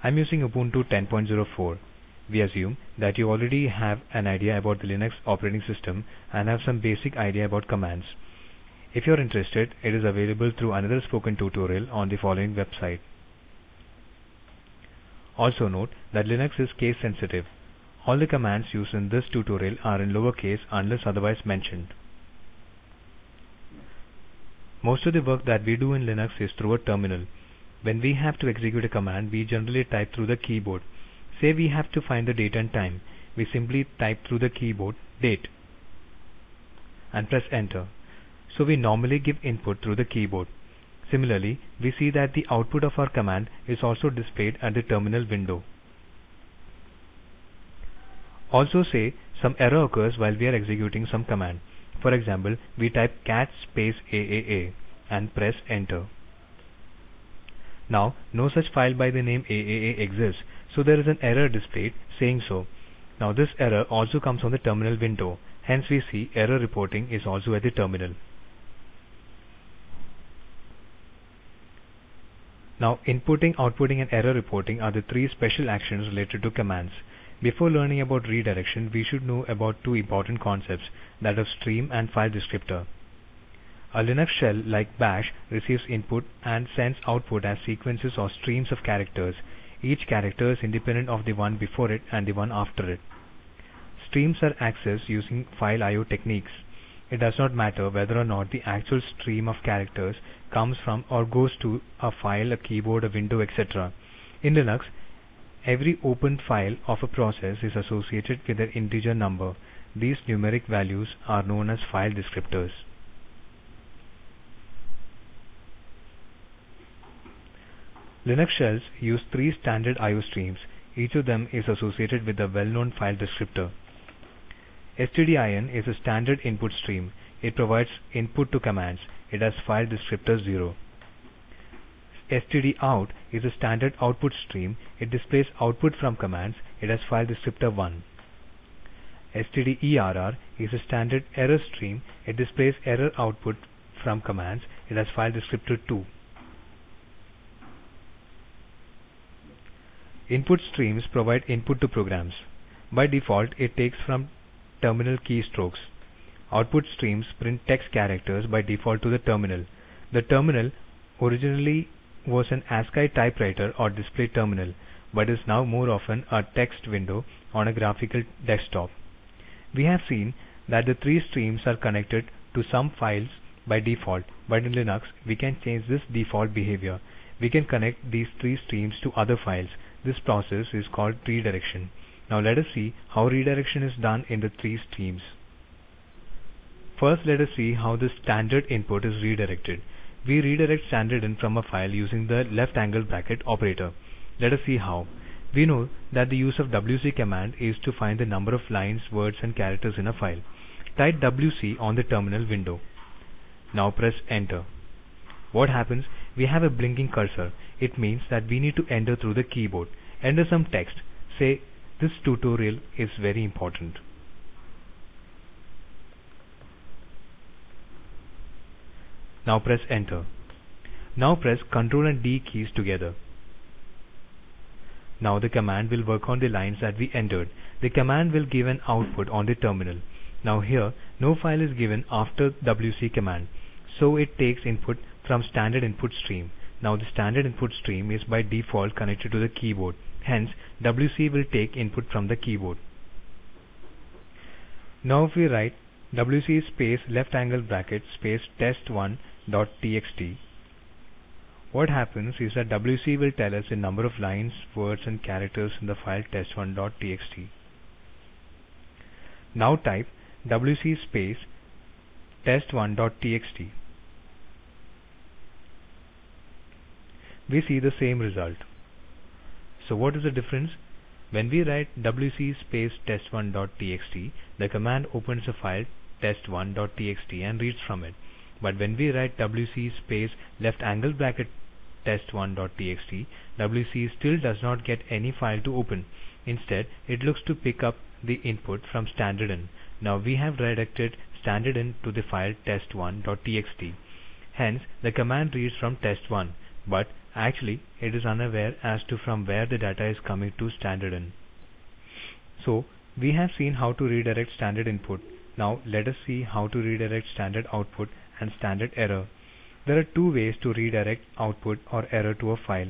I'm using Ubuntu 10.04. We assume that you already have an idea about the Linux operating system and have some basic idea about commands. If you're interested, it is available through another spoken tutorial on the following website. Also note that Linux is case sensitive. All the commands used in this tutorial are in lowercase unless otherwise mentioned. Most of the work that we do in Linux is through a terminal. When we have to execute a command, we generally type through the keyboard. Say we have to find the date and time. We simply type through the keyboard date and press enter. So we normally give input through the keyboard. Similarly, we see that the output of our command is also displayed at the terminal window. Also say some error occurs while we are executing some command. For example, we type cat space AAA and press enter. Now, no such file by the name AAA exists, so there is an error displayed saying so. Now this error also comes on the terminal window, hence we see error reporting is also at the terminal. Now inputting, outputting and error reporting are the three special actions related to commands. Before learning about redirection, we should know about two important concepts, that of stream and file descriptor. A Linux shell like bash receives input and sends output as sequences or streams of characters. Each character is independent of the one before it and the one after it. Streams are accessed using file I/O techniques. It does not matter whether or not the actual stream of characters comes from or goes to a file, a keyboard, a window, etc. In Linux, every opened file of a process is associated with an integer number. These numeric values are known as file descriptors. Linux shells use three standard I/O streams. Each of them is associated with a well-known file descriptor. stdin is a standard input stream. It provides input to commands. It has file descriptor 0. stdout is a standard output stream. It displays output from commands. It has file descriptor 1. stderr is a standard error stream. It displays error output from commands. It has file descriptor 2. Input streams provide input to programs. By default, it takes from terminal keystrokes. Output streams print text characters by default to the terminal. The terminal originally was an ASCII typewriter or display terminal, but is now more often a text window on a graphical desktop. We have seen that the three streams are connected to some files by default, but in Linux we can change this default behavior. We can connect these three streams to other files. This process is called redirection. Now let us see how redirection is done in the three streams. First, let us see how the standard input is redirected. We redirect standard in from a file using the left angle bracket operator. Let us see how. We know that the use of wc command is to find the number of lines, words and characters in a file. Type wc on the terminal window. Now press enter. What happens? We have a blinking cursor. It means that we need to enter through the keyboard. Enter some text. Say, this tutorial is very important. Now press enter. Now press Ctrl and D keys together. Now the command will work on the lines that we entered. The command will give an output on the terminal. Now here, no file is given after wc command, so it takes input from standard input stream. Now the standard input stream is by default connected to the keyboard. Hence, wc will take input from the keyboard. Now if we write wc space left angle bracket space test1.txt, what happens is that wc will tell us the number of lines, words and characters in the file test1.txt. Now type wc space test1.txt. We see the same result. So what is the difference? When we write wc space test1.txt, the command opens a file test1.txt and reads from it. But when we write wc space left angle bracket test1.txt, wc still does not get any file to open. Instead, it looks to pick up the input from standard in. Now we have redirected standard in to the file test1.txt. Hence, the command reads from test1. but actually it is unaware as to from where the data is coming to standard in. So we have seen how to redirect standard input. Now let us see how to redirect standard output and standard error. There are two ways to redirect output or error to a file.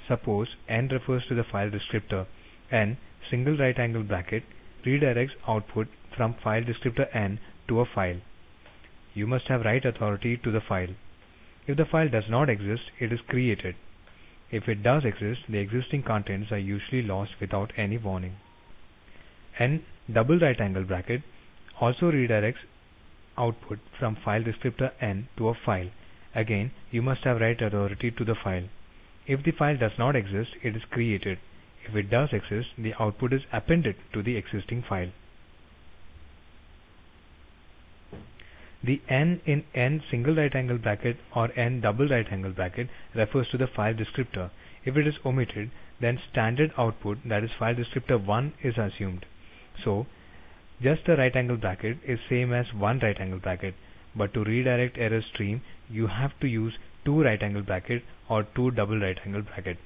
Suppose n refers to the file descriptor. N single right angle bracket redirects output from file descriptor n to a file. You must have write authority to the file. If the file does not exist, it is created. If it does exist, the existing contents are usually lost without any warning. N double right angle bracket also redirects output from file descriptor n to a file. Again, you must have write authority to the file. If the file does not exist, it is created. If it does exist, the output is appended to the existing file. The n in n single right angle bracket or n double right angle bracket refers to the file descriptor. If it is omitted, then standard output, that is file descriptor 1, is assumed. So, just the right angle bracket is same as one right angle bracket, but to redirect error stream, you have to use two right angle bracket or two double right angle bracket.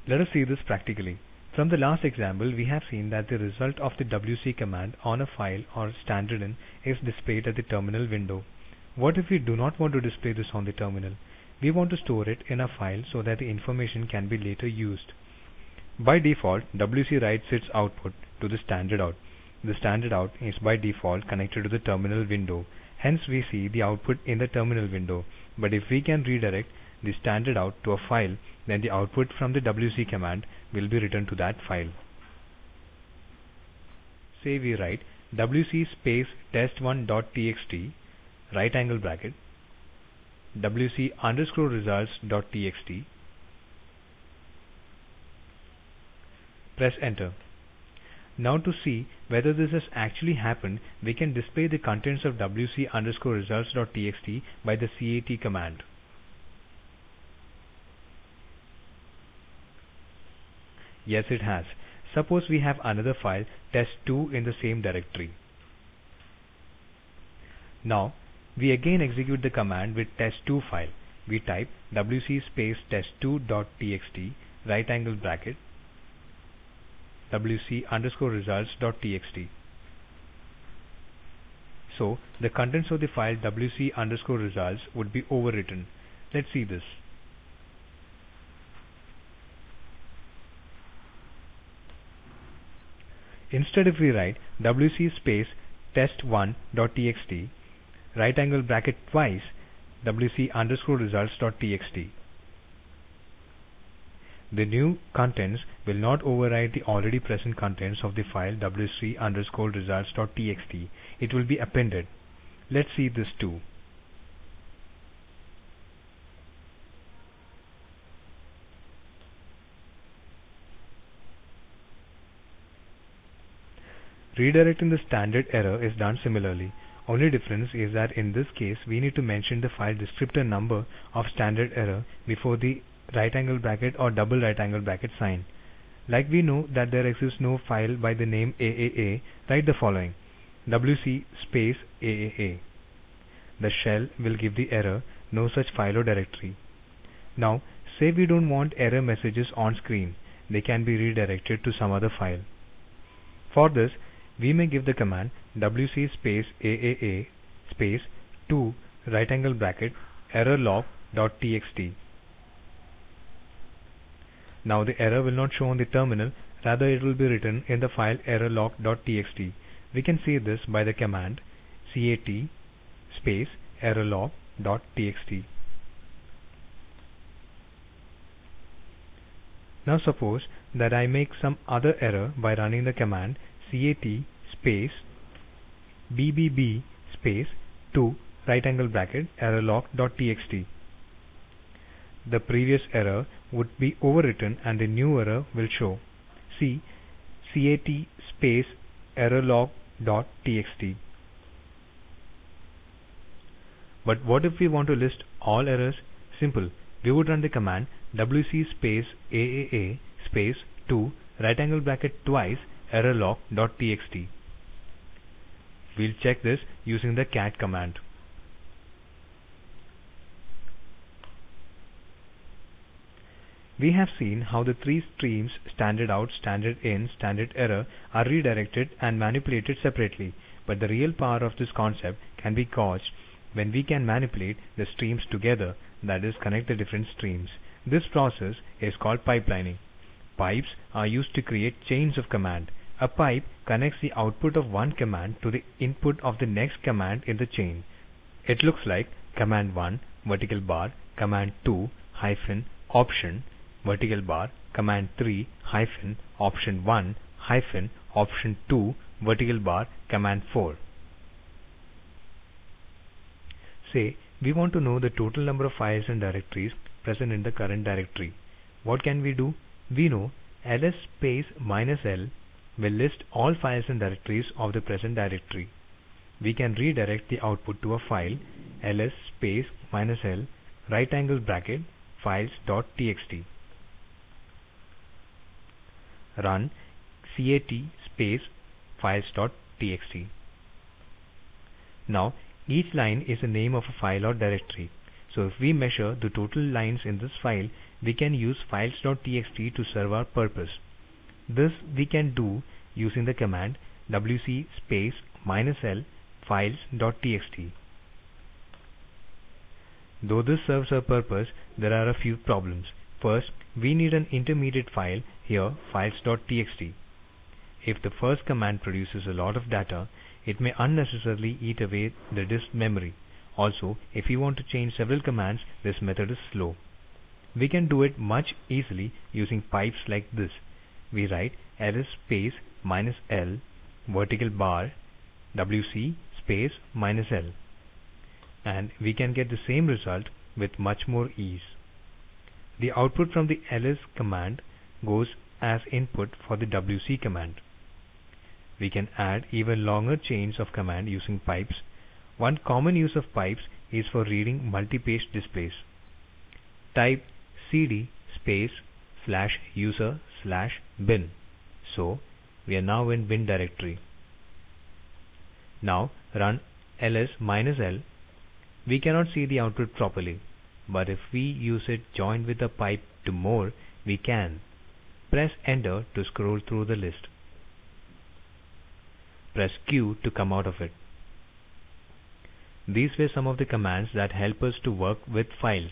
Let us see this practically. From the last example, we have seen that the result of the wc command on a file or standard in is displayed at the terminal window. What if we do not want to display this on the terminal? We want to store it in a file so that the information can be later used. By default, wc writes its output to the standard out. The standard out is by default connected to the terminal window. Hence we see the output in the terminal window. But if we can redirect the standard out to a file, then the output from the wc command will be written to that file. Say we write wc space test1.txt right angle bracket wc underscore results.txt. Press enter. Now to see whether this has actually happened, we can display the contents of wc underscore results.txt by the cat command. Yes, it has. Suppose we have another file test2 in the same directory. Now we again execute the command with test2 file. We type wc space test2.txt right angle bracket wc underscore results.txt. So the contents of the file wc underscore results would be overwritten. Let's see this. Instead, if we write wc space test1.txt right angle bracket twice wc underscore results.txt, the new contents will not overwrite the already present contents of the file wc underscore results.txt. It will be appended. Let's see this too. Redirecting the standard error is done similarly. Only difference is that in this case we need to mention the file descriptor number of standard error before the right angle bracket or double right angle bracket sign. Like we know that there exists no file by the name AAA, write the following: wc space AAA. The shell will give the error, no such file or directory. Now say we don't want error messages on screen, they can be redirected to some other file. For this, we may give the command wc space AAA space 2 right angle bracket errorlog.txt. Now the error will not show on the terminal, rather it will be written in the file errorlog.txt. We can see this by the command cat space errorlog.txt. Now suppose that I make some other error by running the command cat space bbb space 2 right angle bracket errorlog.txt. The previous error would be overwritten and the new error will show. See cat space errorlog.txt. But what if we want to list all errors? Simple. We would run the command wc space AAA space 2 right angle bracket twice errorlog.txt. We'll check this using the cat command. We have seen how the three streams standard out, standard in, standard error are redirected and manipulated separately, but the real power of this concept can be gauged when we can manipulate the streams together, that is, connect the different streams. This process is called pipelining. Pipes are used to create chains of command. A pipe connects the output of one command to the input of the next command in the chain. It looks like command 1 vertical bar, command 2 hyphen option vertical bar, command 3 hyphen option 1 hyphen option 2 vertical bar, command 4. Say we want to know the total number of files and directories present in the current directory. What can we do? We know ls space minus l will list all files and directories of the present directory. We can redirect the output to a file ls space minus l right angle bracket files.txt. Run cat space files.txt. Now each line is the name of a file or directory. So if we measure the total lines in this file, we can use files.txt to serve our purpose. This we can do using the command wc space minus l files.txt. Though this serves our purpose, there are a few problems. First, we need an intermediate file, here files.txt. If the first command produces a lot of data, it may unnecessarily eat away the disk memory. Also, if we want to change several commands, this method is slow. We can do it much easily using pipes like this. We write ls space minus l vertical bar wc space minus l, and we can get the same result with much more ease. The output from the ls command goes as input for the wc command. We can add even longer chains of command using pipes. One common use of pipes is for reading multi-page displays. Type cd space /user/bin. So we are now in bin directory. Now run ls minus l. We cannot see the output properly, but if we use it joined with a pipe to more, we can. Press enter to scroll through the list. Press Q to come out of it. These were some of the commands that help us to work with files.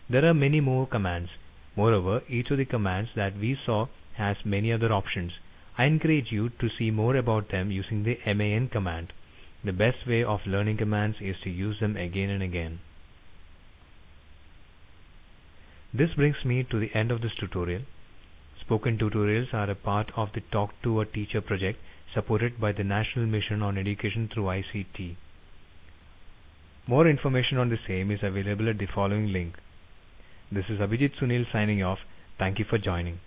There are many more commands. Moreover, each of the commands that we saw has many other options. I encourage you to see more about them using the man command. The best way of learning commands is to use them again and again. This brings me to the end of this tutorial. Spoken tutorials are a part of the Talk to a Teacher project supported by the National Mission on Education through ICT. More information on the same is available at the following link. This is Abhijit Sunil signing off. Thank you for joining.